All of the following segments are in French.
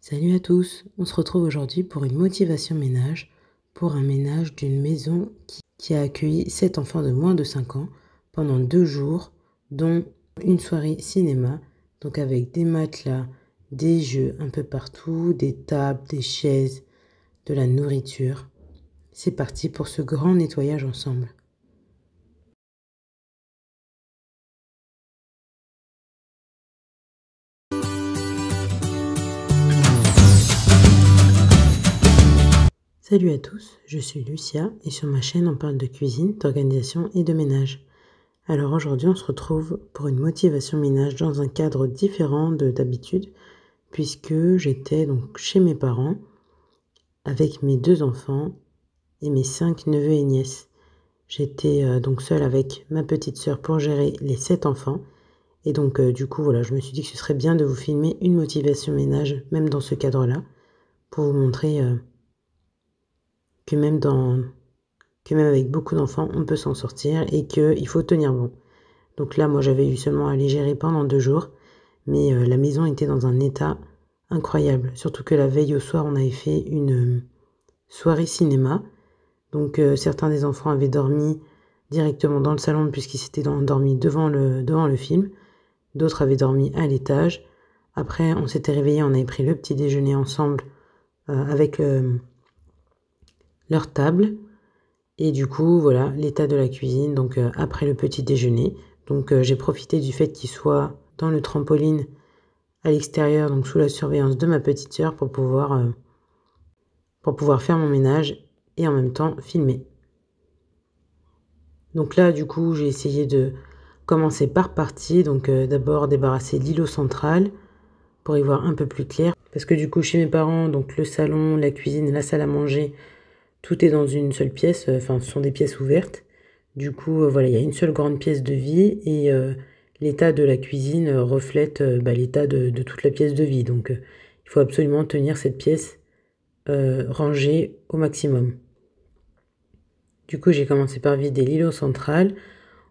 Salut à tous, on se retrouve aujourd'hui pour une motivation ménage, pour un ménage d'une maison qui a accueilli 7 enfants de moins de 5 ans pendant 2 jours, dont une soirée cinéma, donc avec des matelas, des jeux un peu partout, des tables, des chaises, de la nourriture. C'est parti pour ce grand nettoyage ensemble. Salut à tous, je suis Lucia et sur ma chaîne on parle de cuisine, d'organisation et de ménage. Alors aujourd'hui on se retrouve pour une motivation ménage dans un cadre différent de d'habitude puisque j'étais donc chez mes parents avec mes 2 enfants et mes 5 neveux et nièces. J'étais donc seule avec ma petite sœur pour gérer les 7 enfants et donc du coup voilà, je me suis dit que ce serait bien de vous filmer une motivation ménage même dans ce cadre-là pour vous montrer que même avec beaucoup d'enfants, on peut s'en sortir et qu'il faut tenir bon. Donc là, moi, j'avais eu seulement à les gérer pendant 2 jours, mais la maison était dans un état incroyable. Surtout que la veille au soir, on avait fait une soirée cinéma. Donc certains des enfants avaient dormi directement dans le salon puisqu'ils s'étaient endormis devant le film. D'autres avaient dormi à l'étage. Après, on s'était réveillés, on avait pris le petit déjeuner ensemble avec leur table. Et du coup, voilà, l'état de la cuisine, donc après le petit déjeuner. Donc j'ai profité du fait qu'ils soient dans le trampoline à l'extérieur, donc sous la surveillance de ma petite sœur pour pouvoir faire mon ménage et en même temps filmer. Donc là, du coup, j'ai essayé de commencer par partie. Donc d'abord débarrasser l'îlot central pour y voir un peu plus clair. Parce que du coup, chez mes parents, donc le salon, la cuisine et la salle à manger, tout est dans une seule pièce, enfin ce sont des pièces ouvertes. Du coup, voilà, il y a une seule grande pièce de vie et l'état de la cuisine reflète l'état de toute la pièce de vie. Donc il faut absolument tenir cette pièce rangée au maximum. Du coup, j'ai commencé par vider l'îlot central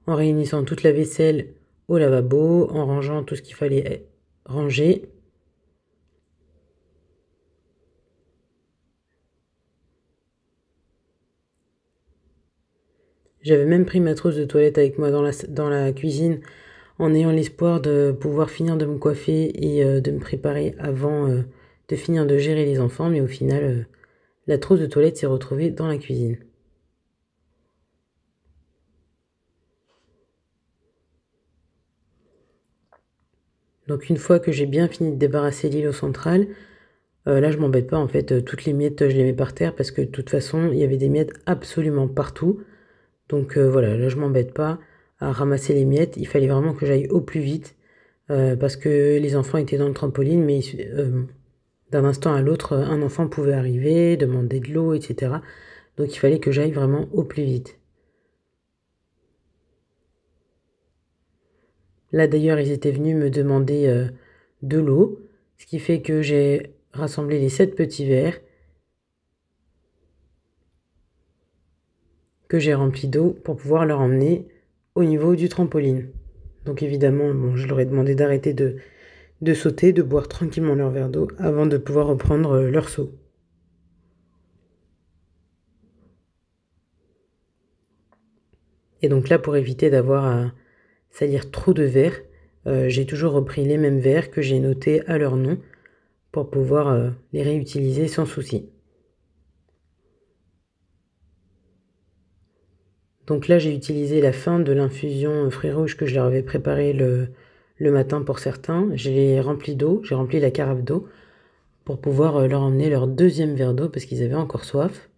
en réunissant toute la vaisselle au lavabo, en rangeant tout ce qu'il fallait ranger. J'avais même pris ma trousse de toilette avec moi dans la cuisine en ayant l'espoir de pouvoir finir de me coiffer et de me préparer avant de finir de gérer les enfants. Mais au final, la trousse de toilette s'est retrouvée dans la cuisine. Donc une fois que j'ai bien fini de débarrasser l'îlot central, là je m'embête pas en fait, toutes les miettes je les mets par terre parce que de toute façon il y avait des miettes absolument partout. Donc voilà, là je m'embête pas à ramasser les miettes, il fallait vraiment que j'aille au plus vite parce que les enfants étaient dans le trampoline, mais d'un instant à l'autre, un enfant pouvait arriver, demander de l'eau, etc. Donc il fallait que j'aille vraiment au plus vite. Là d'ailleurs, ils étaient venus me demander de l'eau, ce qui fait que j'ai rassemblé les 7 petits verres que j'ai remplis d'eau pour pouvoir leur emmener au niveau du trampoline. Donc évidemment, bon, je leur ai demandé d'arrêter de sauter, de boire tranquillement leur verre d'eau avant de pouvoir reprendre leur seau. Et donc là, pour éviter d'avoir à salir trop de verres, j'ai toujours repris les mêmes verres que j'ai notés à leur nom pour pouvoir les réutiliser sans souci. Donc là, j'ai utilisé la fin de l'infusion fruits rouges que je leur avais préparée le matin pour certains. Je l'ai rempli d'eau, j'ai rempli la carafe d'eau pour pouvoir leur emmener leur deuxième verre d'eau parce qu'ils avaient encore soif.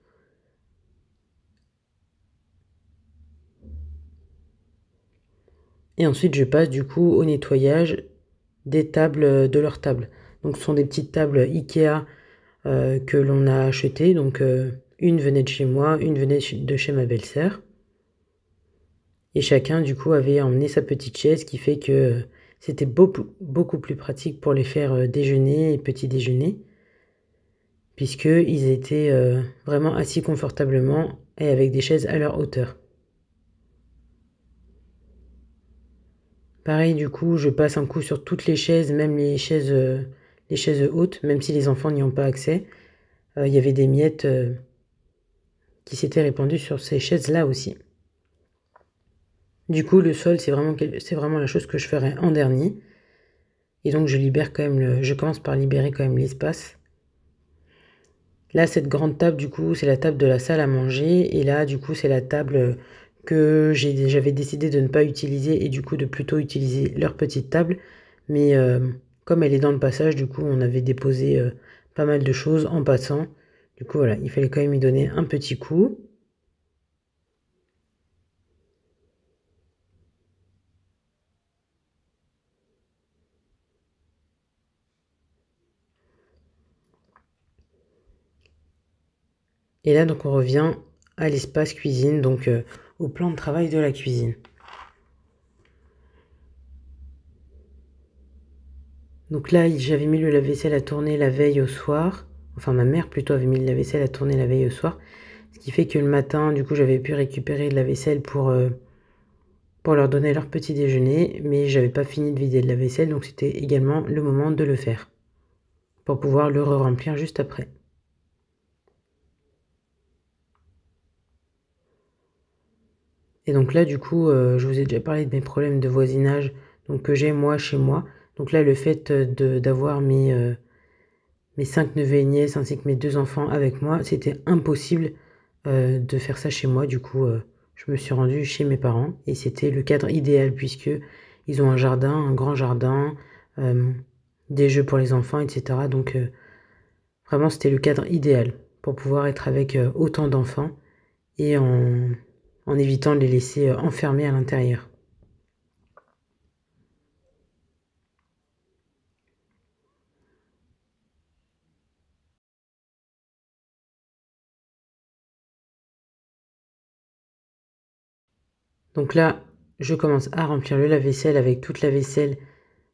Et ensuite, je passe du coup au nettoyage des tables de leur table. Donc ce sont des petites tables Ikea que l'on a achetées. Donc une venait de chez moi, une venait de chez ma belle-sœur. Et chacun du coup avait emmené sa petite chaise, qui fait que c'était beaucoup plus pratique pour les faire déjeuner et petit déjeuner. Puisqu'ils étaient vraiment assis confortablement et avec des chaises à leur hauteur. Pareil, du coup, je passe un coup sur toutes les chaises, même les chaises les chaises hautes, même si les enfants n'y ont pas accès. Il y avait des miettes qui s'étaient répandues sur ces chaises-là aussi. Du coup, le sol, c'est vraiment la chose que je ferai en dernier. Et donc, je commence par libérer quand même l'espace. Là, cette grande table, du coup, c'est la table de la salle à manger. Et là, du coup, c'est la table que j'avais décidé de ne pas utiliser et du coup de plutôt utiliser leur petite table. Mais comme elle est dans le passage, du coup, on avait déposé pas mal de choses en passant. Du coup, voilà, il fallait quand même y donner un petit coup. Et là, donc, on revient à l'espace cuisine, donc au plan de travail de la cuisine. Donc là, j'avais mis le lave-vaisselle à tourner la veille au soir. Enfin, ma mère plutôt avait mis le lave-vaisselle à tourner la veille au soir. Ce qui fait que le matin, du coup, j'avais pu récupérer de la vaisselle pour leur donner leur petit déjeuner. Mais j'avais pas fini de vider le lave-vaisselle, donc c'était également le moment de le faire. Pour pouvoir le re-remplir juste après. Et donc là, du coup, je vous ai déjà parlé de mes problèmes de voisinage donc, que j'ai moi chez moi. Donc là, le fait d'avoir mes 5 neveux et nièces ainsi que mes 2 enfants avec moi, c'était impossible de faire ça chez moi. Du coup, je me suis rendue chez mes parents et c'était le cadre idéal puisque ils ont un jardin, un grand jardin, des jeux pour les enfants, etc. Donc vraiment, c'était le cadre idéal pour pouvoir être avec autant d'enfants et en évitant de les laisser enfermés à l'intérieur. Donc là, je commence à remplir le lave-vaisselle avec toute la vaisselle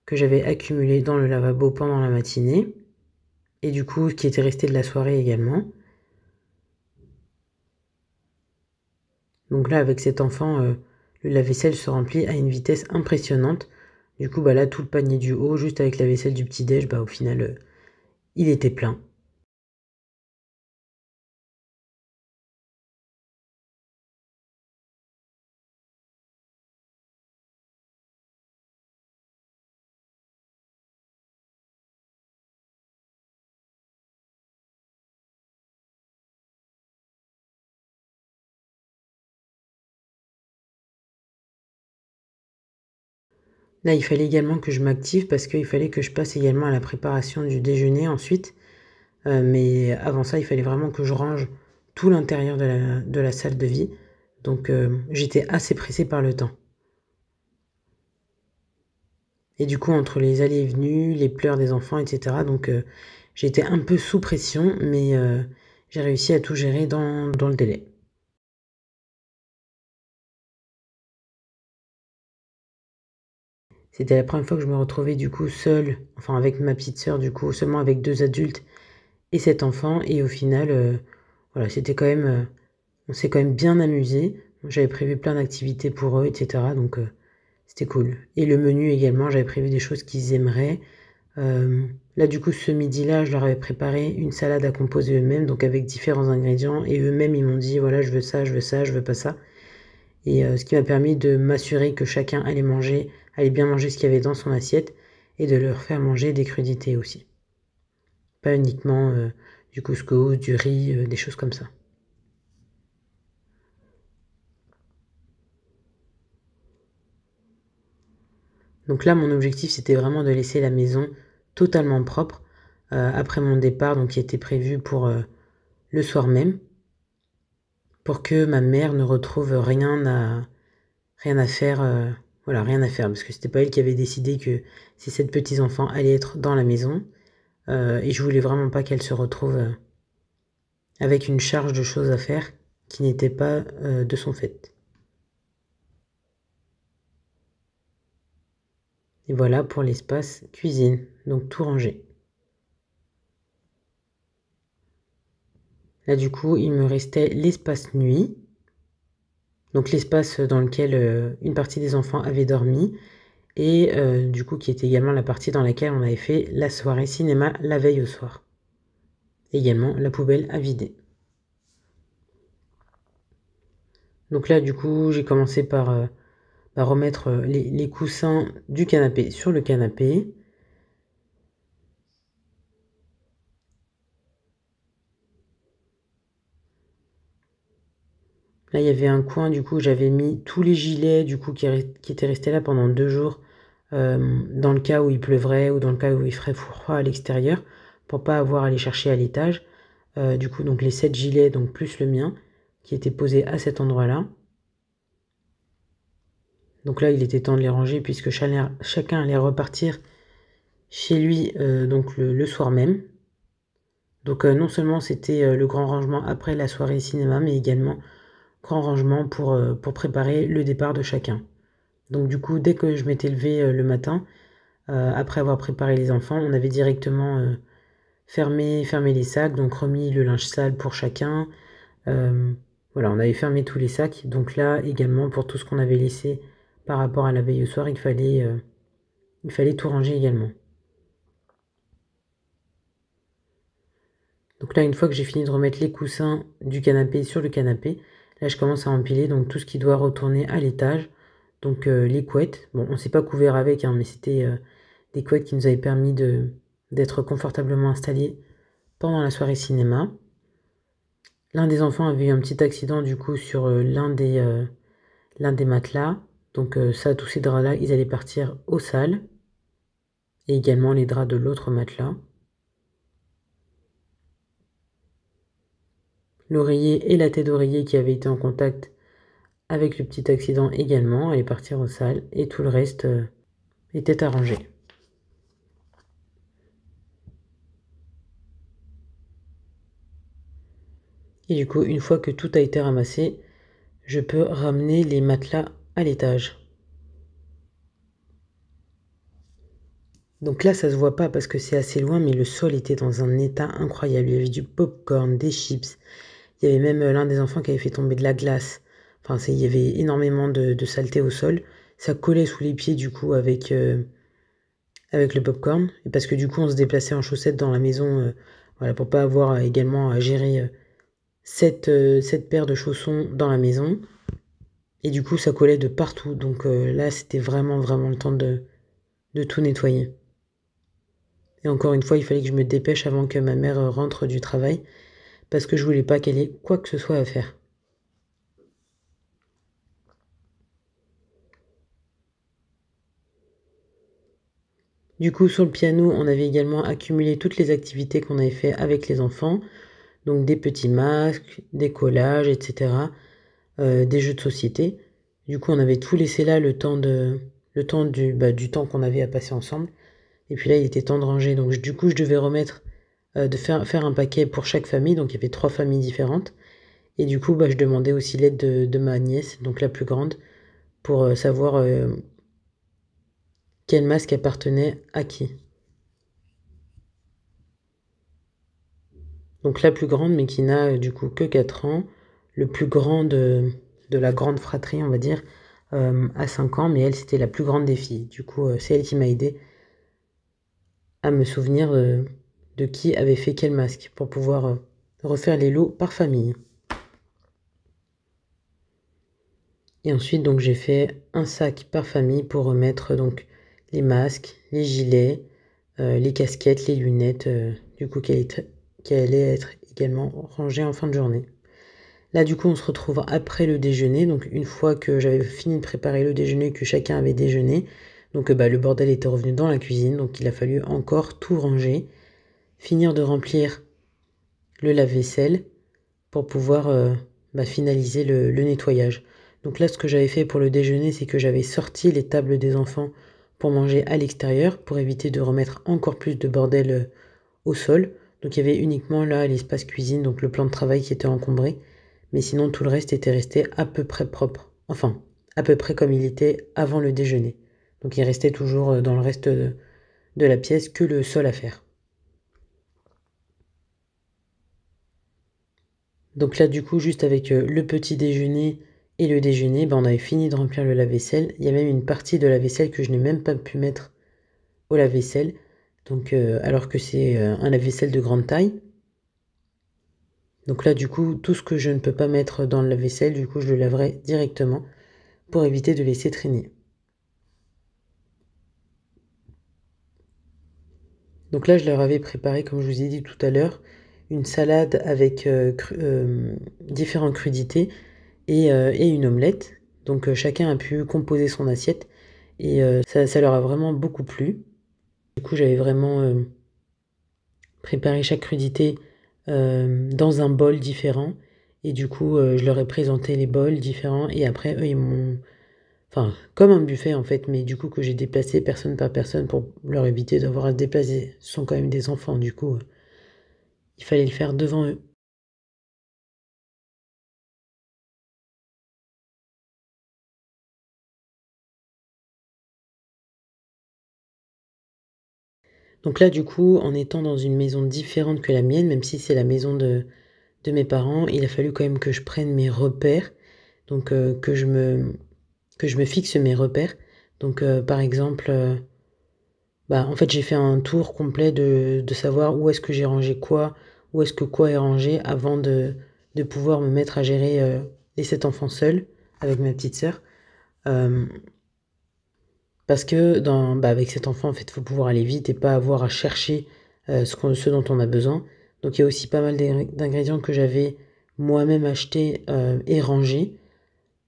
que j'avais accumulée dans le lavabo pendant la matinée. Et du coup, qui était resté de la soirée également. Donc là, avec cet enfant, le lave-vaisselle se remplit à une vitesse impressionnante. Du coup, bah là, tout le panier du haut, juste avec la vaisselle du petit-déj, bah au final, il était plein. Là, il fallait également que je m'active parce qu'il fallait que je passe également à la préparation du déjeuner ensuite. Mais avant ça, il fallait vraiment que je range tout l'intérieur de la salle de vie. Donc j'étais assez pressée par le temps. Et du coup, entre les allées et venues, les pleurs des enfants, etc. Donc j'étais un peu sous pression, mais j'ai réussi à tout gérer dans le délai. C'était la première fois que je me retrouvais du coup seule, enfin avec ma petite sœur du coup, seulement avec 2 adultes et cet enfant. Et au final, voilà, c'était quand même, on s'est quand même bien amusé. J'avais prévu plein d'activités pour eux, etc. Donc c'était cool. Et le menu également, j'avais prévu des choses qu'ils aimeraient. Là du coup ce midi-là, je leur avais préparé une salade à composer eux-mêmes, donc avec différents ingrédients. Et eux-mêmes ils m'ont dit voilà je veux ça, je veux ça, je veux pas ça. Et ce qui m'a permis de m'assurer que chacun allait bien manger ce qu'il y avait dans son assiette et de leur faire manger des crudités aussi. Pas uniquement du couscous, du riz, des choses comme ça. Donc là, mon objectif, c'était vraiment de laisser la maison totalement propre après mon départ, donc qui était prévu pour le soir même, pour que ma mère ne retrouve rien à faire, voilà, rien à faire, parce que c'était pas elle qui avait décidé que ces 7 petits-enfants allaient être dans la maison, et je voulais vraiment pas qu'elle se retrouve avec une charge de choses à faire qui n'était pas de son fait. Et voilà pour l'espace cuisine, donc tout rangé. Là du coup, il me restait l'espace nuit, donc l'espace dans lequel une partie des enfants avaient dormi, et du coup qui était également la partie dans laquelle on avait fait la soirée cinéma la veille au soir. Également la poubelle à vider. Donc là du coup j'ai commencé par remettre les coussins du canapé sur le canapé. Là, il y avait un coin, du coup, j'avais mis tous les gilets, du coup, qui étaient restés là pendant 2 jours, dans le cas où il pleuvrait ou dans le cas où il ferait froid à l'extérieur, pour pas avoir à les chercher à l'étage. Du coup, donc les 7 gilets, donc plus le mien, qui étaient posés à cet endroit-là. Donc là, il était temps de les ranger puisque chacun allait repartir chez lui donc le soir même. Donc non seulement c'était le grand rangement après la soirée cinéma, mais également grand rangement pour préparer le départ de chacun. Donc du coup, dès que je m'étais levée le matin, après avoir préparé les enfants, on avait directement fermé les sacs, donc remis le linge sale pour chacun. Voilà, on avait fermé tous les sacs. Donc là, également, pour tout ce qu'on avait laissé par rapport à la veille au soir, il fallait tout ranger également. Donc là, une fois que j'ai fini de remettre les coussins du canapé sur le canapé, là, je commence à empiler donc tout ce qui doit retourner à l'étage. Donc les couettes, bon, on s'est pas couvert avec, hein, mais c'était des couettes qui nous avaient permis d'être confortablement installés pendant la soirée cinéma. L'un des enfants avait eu un petit accident du coup sur l'un des matelas. Donc ça, tous ces draps-là, ils allaient partir aux salles. Et également les draps de l'autre matelas. L'oreiller et la tête d'oreiller qui avaient été en contact avec le petit accident également allaient partir aux salles. Et tout le reste était arrangé. Et du coup, une fois que tout a été ramassé, je peux ramener les matelas à l'étage. Donc là, ça se voit pas parce que c'est assez loin, mais le sol était dans un état incroyable. Il y avait du popcorn, des chips. Il y avait même l'un des enfants qui avait fait tomber de la glace. Enfin, il y avait énormément de saleté au sol. Ça collait sous les pieds du coup avec le popcorn. Et parce que du coup, on se déplaçait en chaussettes dans la maison, voilà, pour pas avoir également à gérer 7 paires de chaussons dans la maison. Et du coup, ça collait de partout. Donc là, c'était vraiment, vraiment le temps de tout nettoyer. Et encore une fois, il fallait que je me dépêche avant que ma mère rentre du travail, parce que je voulais pas qu'elle ait quoi que ce soit à faire. Du coup, sur le piano, on avait également accumulé toutes les activités qu'on avait fait avec les enfants, donc des petits masques, des collages, etc., des jeux de société. Du coup, on avait tout laissé là le temps du temps qu'on avait à passer ensemble. Et puis là, il était temps de ranger. Donc du coup, je devais remettre, de faire un paquet pour chaque famille. Donc il y avait 3 familles différentes. Et du coup, je demandais aussi l'aide de ma nièce, donc la plus grande, pour savoir quel masque appartenait à qui. Donc la plus grande, mais qui n'a du coup que 4 ans. Le plus grand de la grande fratrie, on va dire, a 5 ans, mais elle, c'était la plus grande des filles. Du coup, c'est elle qui m'a aidé à me souvenir de qui avait fait quel masque, pour pouvoir refaire les lots par famille. Et ensuite, donc, j'ai fait un sac par famille pour remettre donc les masques, les gilets, les casquettes, les lunettes, du coup, qui allaient être également rangées en fin de journée. Là, du coup, on se retrouve après le déjeuner. Donc, une fois que j'avais fini de préparer le déjeuner, que chacun avait déjeuné, donc le bordel était revenu dans la cuisine. Donc, il a fallu encore tout ranger, finir de remplir le lave-vaisselle pour pouvoir finaliser le nettoyage. Donc là, ce que j'avais fait pour le déjeuner, c'est que j'avais sorti les tables des enfants pour manger à l'extérieur, pour éviter de remettre encore plus de bordel au sol. Donc il y avait uniquement là l'espace cuisine, donc le plan de travail qui était encombré. Mais sinon, tout le reste était resté à peu près propre. Enfin, à peu près comme il était avant le déjeuner. Donc il restait toujours dans le reste de la pièce que le sol à faire. Donc là, du coup, juste avec le petit déjeuner Et le déjeuner, on avait fini de remplir le lave-vaisselle. Il y a même une partie de la vaisselle que je n'ai même pas pu mettre au lave-vaisselle. Donc, alors que c'est un lave-vaisselle de grande taille. Donc là, du coup, tout ce que je ne peux pas mettre dans le lave-vaisselle, du coup, je le laverai directement pour éviter de laisser traîner. Donc là, je leur avais préparé, comme je vous ai dit tout à l'heure, une salade avec différentes crudités et une omelette. Donc chacun a pu composer son assiette et ça leur a vraiment beaucoup plu. Du coup, j'avais vraiment préparé chaque crudité dans un bol différent. Et du coup, je leur ai présenté les bols différents. Et après, eux, ils m'ont... Enfin, comme un buffet en fait, mais du coup que j'ai déplacé personne par personne pour leur éviter d'avoir à se déplacer. Ce sont quand même des enfants, du coup, il fallait le faire devant eux. Donc là, du coup, en étant dans une maison différente que la mienne, même si c'est la maison de mes parents, il a fallu quand même que je prenne mes repères, donc que je me fixe mes repères. Donc par exemple, en fait j'ai fait un tour complet de savoir où est-ce que j'ai rangé quoi, où est-ce que quoi est rangé avant de pouvoir me mettre à gérer les 7 enfants seuls avec ma petite sœur. Parce que avec cet enfant, en fait, il faut pouvoir aller vite et pas avoir à chercher ce dont on a besoin. Donc il y a aussi pas mal d'ingrédients que j'avais moi-même achetés et rangés.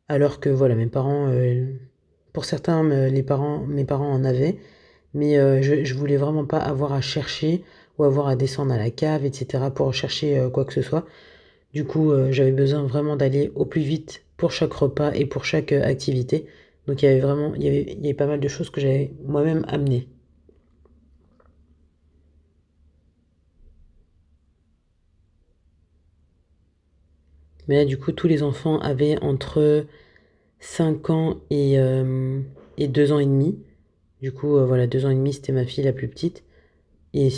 Alors que voilà, mes parents, pour certains, mes parents en avaient. Mais je voulais vraiment pas avoir à chercher ou avoir à descendre à la cave, etc. pour rechercher quoi que ce soit. Du coup, j'avais besoin vraiment d'aller au plus vite pour chaque repas et pour chaque activité. Donc il y avait vraiment, il y avait pas mal de choses que j'avais moi-même amenées. Mais là, du coup, tous les enfants avaient entre 5 ans et 2 ans et demi. Du coup, voilà, 2 ans et demi, c'était ma fille la plus petite. Et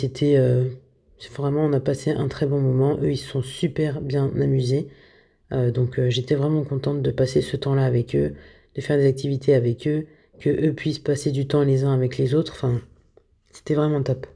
vraiment, on a passé un très bon moment. Eux, ils se sont super bien amusés. Donc j'étais vraiment contente de passer ce temps-là avec eux, de faire des activités avec eux, que eux puissent passer du temps les uns avec les autres. Enfin, c'était vraiment top.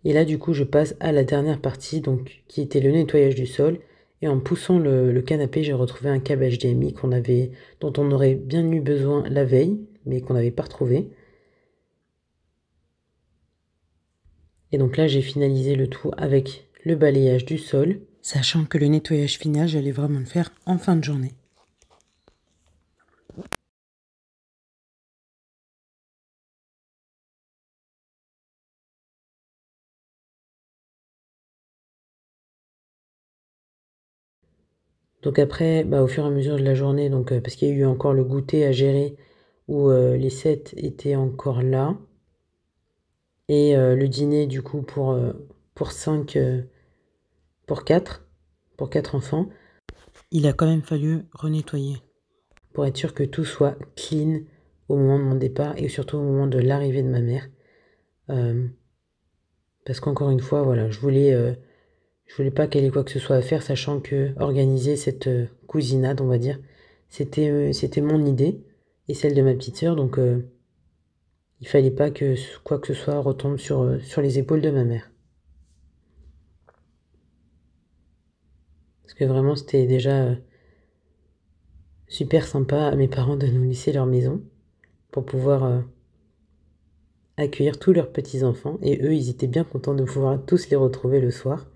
Et là, du coup, je passe à la dernière partie, donc qui était le nettoyage du sol. Et en poussant le canapé, j'ai retrouvé un câble HDMI dont on aurait bien eu besoin la veille, mais qu'on n'avait pas retrouvé. Et donc là, j'ai finalisé le tout avec le balayage du sol, sachant que le nettoyage final, j'allais vraiment le faire en fin de journée. Donc après, au fur et à mesure de la journée, donc parce qu'il y a eu encore le goûter à gérer où les 7 étaient encore là. Et le dîner du coup pour 5, pour 4 enfants. Il a quand même fallu renettoyer pour être sûr que tout soit clean au moment de mon départ et surtout au moment de l'arrivée de ma mère. Parce qu'encore une fois, voilà, je voulais pas qu'elle ait quoi que ce soit à faire, sachant que organiser cette cousinade, on va dire, c'était mon idée et celle de ma petite sœur, donc il fallait pas que quoi que ce soit retombe sur les épaules de ma mère. Parce que vraiment, c'était déjà super sympa à mes parents de nous laisser leur maison pour pouvoir accueillir tous leurs petits-enfants. Et eux, ils étaient bien contents de pouvoir tous les retrouver le soir.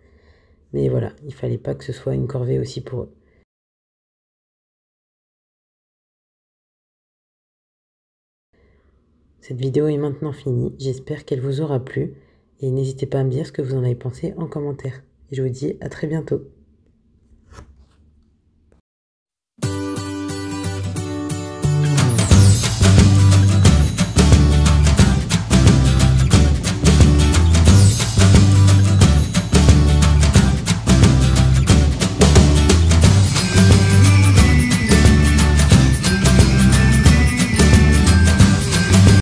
Mais voilà, il fallait pas que ce soit une corvée aussi pour eux. Cette vidéo est maintenant finie, j'espère qu'elle vous aura plu et n'hésitez pas à me dire ce que vous en avez pensé en commentaire. Et je vous dis à très bientôt.